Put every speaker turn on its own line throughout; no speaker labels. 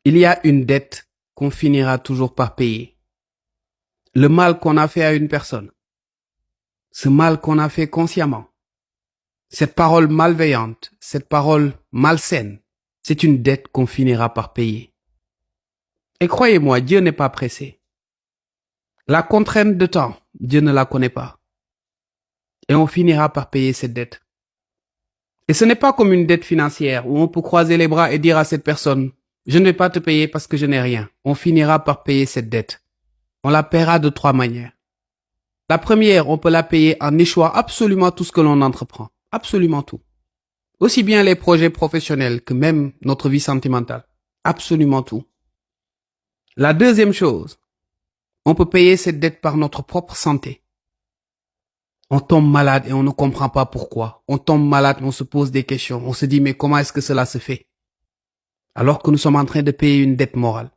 Il y a une dette qu'on finira toujours par payer. Le mal qu'on a fait à une personne, ce mal qu'on a fait consciemment, cette parole malveillante, cette parole malsaine, c'est une dette qu'on finira par payer. Et croyez-moi, Dieu n'est pas pressé. La contrainte de temps, Dieu ne la connaît pas. Et on finira par payer cette dette. Et ce n'est pas comme une dette financière où on peut croiser les bras et dire à cette personne, je ne vais pas te payer parce que je n'ai rien. On finira par payer cette dette. On la paiera de 3 manières. La première, on peut la payer en échouant absolument tout ce que l'on entreprend. Absolument tout. Aussi bien les projets professionnels que même notre vie sentimentale. Absolument tout. La deuxième chose, on peut payer cette dette par notre propre santé. On tombe malade et on ne comprend pas pourquoi. On tombe malade et on se pose des questions. On se dit mais comment est-ce que cela se fait? Alors que nous sommes en train de payer une dette morale.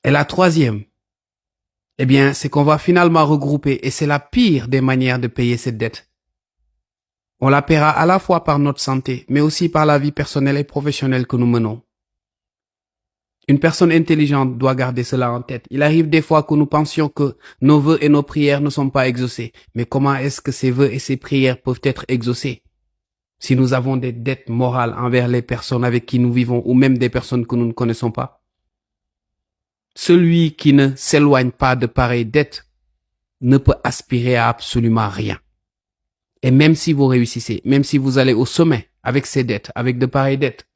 Et la troisième, eh bien, c'est qu'on va finalement regrouper, et c'est la pire des manières de payer cette dette. On la paiera à la fois par notre santé, mais aussi par la vie personnelle et professionnelle que nous menons. Une personne intelligente doit garder cela en tête. Il arrive des fois que nous pensions que nos vœux et nos prières ne sont pas exaucés. Mais comment est-ce que ces vœux et ces prières peuvent être exaucés si nous avons des dettes morales envers les personnes avec qui nous vivons ou même des personnes que nous ne connaissons pas? Celui qui ne s'éloigne pas de pareilles dettes ne peut aspirer à absolument rien. Et même si vous réussissez, même si vous allez au sommet avec ces dettes, avec de pareilles dettes,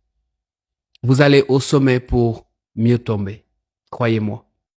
vous allez au sommet pour mieux tomber. Croyez-moi.